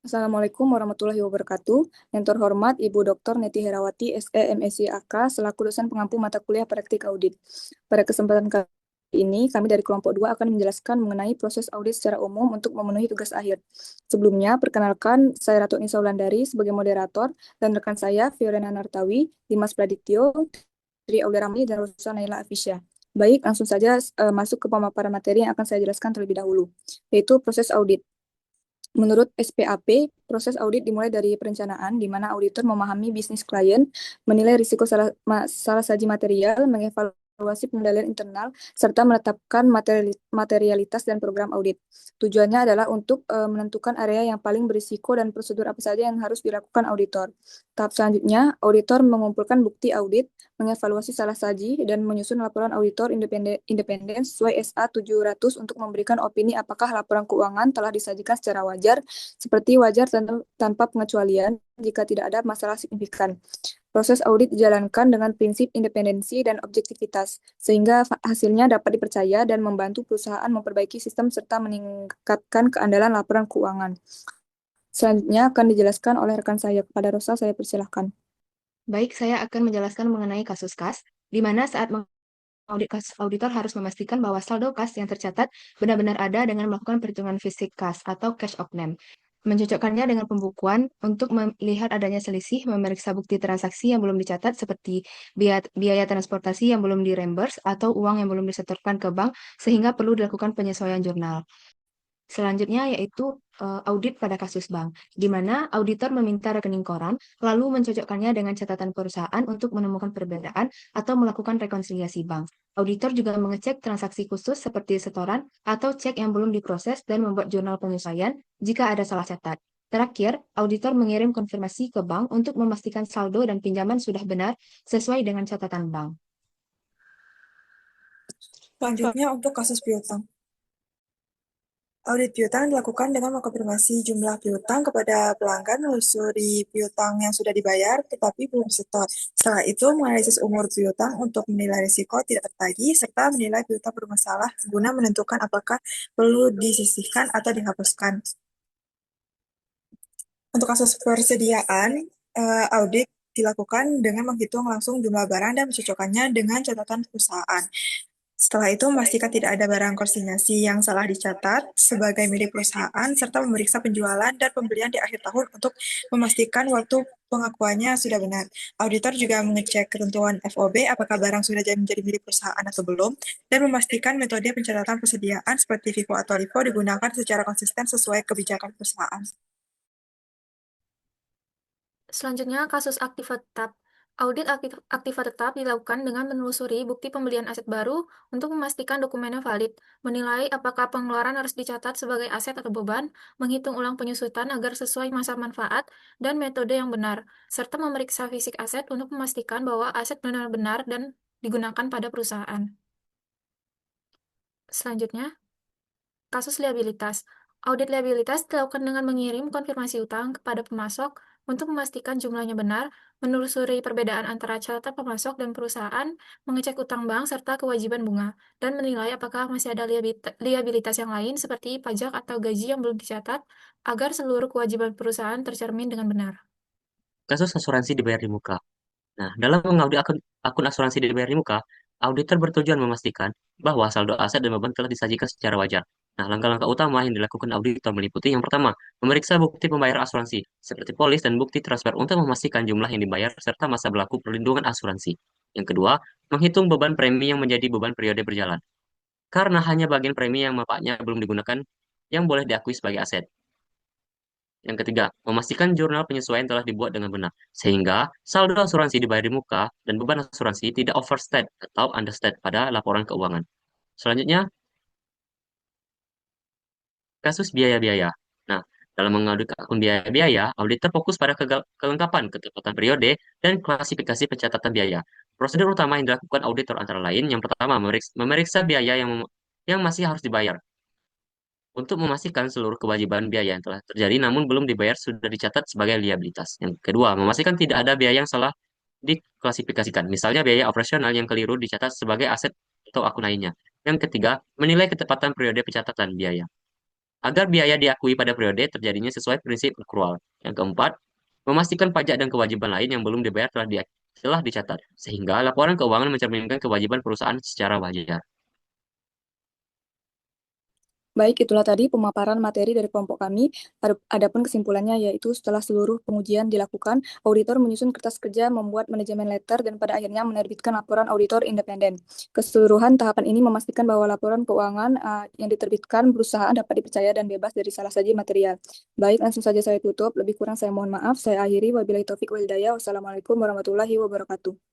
Assalamualaikum warahmatullahi wabarakatuh. Yang terhormat Ibu Dr. Neti Herawati, SE, MSc AK, selaku dosen pengampu mata kuliah praktik audit. Pada kesempatan kali ini, kami dari kelompok 2 akan menjelaskan mengenai proses audit secara umum untuk memenuhi tugas akhir. Sebelumnya, perkenalkan saya Ratu Nisa Wulandari sebagai moderator dan rekan saya Fiorena Nartawi, Dimas Pradityo, Tri Aulia Ramli, dan Rosa Naila Afisya. Baik, langsung saja masuk ke pemaparan materi yang akan saya jelaskan terlebih dahulu, yaitu proses audit. Menurut SPAP, proses audit dimulai dari perencanaan, di mana auditor memahami bisnis klien, menilai risiko salah saji material, mengevaluasi pengendalian internal, serta menetapkan materialitas dan program audit. Tujuannya adalah untuk menentukan area yang paling berisiko dan prosedur apa saja yang harus dilakukan auditor. Tahap selanjutnya, auditor mengumpulkan bukti audit, mengevaluasi salah saji, dan menyusun laporan auditor independen sesuai SA 700 untuk memberikan opini apakah laporan keuangan telah disajikan secara wajar, seperti wajar tanpa pengecualian jika tidak ada masalah signifikan. Proses audit dijalankan dengan prinsip independensi dan objektivitas, sehingga hasilnya dapat dipercaya dan membantu perusahaan memperbaiki sistem serta meningkatkan keandalan laporan keuangan. Selanjutnya akan dijelaskan oleh rekan saya. Kepada Rosa, saya persilahkan. Baik, saya akan menjelaskan mengenai kasus kas, di mana saat mengaudit kas, auditor harus memastikan bahwa saldo kas yang tercatat benar-benar ada dengan melakukan perhitungan fisik kas atau cash of name. Mencocokkannya dengan pembukuan untuk melihat adanya selisih, memeriksa bukti transaksi yang belum dicatat seperti biaya transportasi yang belum di-reimburse atau uang yang belum disetorkan ke bank sehingga perlu dilakukan penyesuaian jurnal. Selanjutnya yaitu audit pada kasus bank, di mana auditor meminta rekening koran, lalu mencocokkannya dengan catatan perusahaan untuk menemukan perbedaan atau melakukan rekonsiliasi bank. Auditor juga mengecek transaksi khusus seperti setoran atau cek yang belum diproses dan membuat jurnal penyesuaian jika ada salah catat. Terakhir, auditor mengirim konfirmasi ke bank untuk memastikan saldo dan pinjaman sudah benar sesuai dengan catatan bank. Selanjutnya untuk kasus piutang. Audit piutang dilakukan dengan mengkonfirmasi jumlah piutang kepada pelanggan, menelusuri piutang yang sudah dibayar tetapi belum setor. Setelah itu, menganalisis umur piutang untuk menilai risiko tidak tertagih, serta menilai piutang bermasalah guna menentukan apakah perlu disisihkan atau dihapuskan. Untuk kasus persediaan, audit dilakukan dengan menghitung langsung jumlah barang dan mencocokkannya dengan catatan perusahaan. Setelah itu, memastikan tidak ada barang konsinyasi yang salah dicatat sebagai milik perusahaan, serta memeriksa penjualan dan pembelian di akhir tahun untuk memastikan waktu pengakuannya sudah benar. Auditor juga mengecek ketentuan FOB, apakah barang sudah menjadi milik perusahaan atau belum, dan memastikan metode pencatatan persediaan seperti FIFO atau LIFO digunakan secara konsisten sesuai kebijakan perusahaan. Selanjutnya, kasus aktiva tetap. Audit aktiva tetap dilakukan dengan menelusuri bukti pembelian aset baru untuk memastikan dokumennya valid, menilai apakah pengeluaran harus dicatat sebagai aset atau beban, menghitung ulang penyusutan agar sesuai masa manfaat dan metode yang benar, serta memeriksa fisik aset untuk memastikan bahwa aset benar-benar dan digunakan pada perusahaan. Selanjutnya, kasus liabilitas. Audit liabilitas dilakukan dengan mengirim konfirmasi utang kepada pemasok untuk memastikan jumlahnya benar, menelusuri perbedaan antara catatan pemasok dan perusahaan, mengecek utang bank serta kewajiban bunga, dan menilai apakah masih ada liabilitas yang lain seperti pajak atau gaji yang belum dicatat, agar seluruh kewajiban perusahaan tercermin dengan benar. Kasus asuransi dibayar di muka. Nah, dalam mengaudit akun asuransi dibayar di muka, auditor bertujuan memastikan bahwa saldo aset dan beban telah disajikan secara wajar. Nah, langkah-langkah utama yang dilakukan auditor meliputi yang pertama, memeriksa bukti pembayaran asuransi, seperti polis dan bukti transfer untuk memastikan jumlah yang dibayar serta masa berlaku perlindungan asuransi. Yang kedua, menghitung beban premi yang menjadi beban periode berjalan. Karena hanya bagian premi yang manfaatnya belum digunakan yang boleh diakui sebagai aset. Yang ketiga, memastikan jurnal penyesuaian telah dibuat dengan benar, sehingga saldo asuransi dibayar di muka dan beban asuransi tidak overstate atau understate pada laporan keuangan. Selanjutnya, kasus biaya-biaya. Nah, dalam mengaudit akun biaya-biaya, auditor fokus pada kelengkapan, ketepatan periode, dan klasifikasi pencatatan biaya. Prosedur utama yang dilakukan auditor antara lain, yang pertama, memeriksa biaya yang masih harus dibayar, untuk memastikan seluruh kewajiban biaya yang telah terjadi namun belum dibayar sudah dicatat sebagai liabilitas. Yang kedua, memastikan tidak ada biaya yang salah diklasifikasikan. Misalnya biaya operasional yang keliru dicatat sebagai aset atau akun lainnya. Yang ketiga, menilai ketepatan periode pencatatan biaya. agar biaya diakui pada periode terjadinya sesuai prinsip akrual. Yang keempat, memastikan pajak dan kewajiban lain yang belum dibayar telah dicatat, sehingga laporan keuangan mencerminkan kewajiban perusahaan secara wajar. Baik, itulah tadi pemaparan materi dari kelompok kami. Adapun kesimpulannya yaitu setelah seluruh pengujian dilakukan, auditor menyusun kertas kerja, membuat manajemen letter, dan pada akhirnya menerbitkan laporan auditor independen. Keseluruhan tahapan ini memastikan bahwa laporan keuangan yang diterbitkan perusahaan dapat dipercaya dan bebas dari salah saji material. Baik, langsung saja saya tutup. Lebih kurang saya mohon maaf. Saya akhiri. Wabillahi taufiq wal hidayah. Wassalamualaikum warahmatullahi wabarakatuh.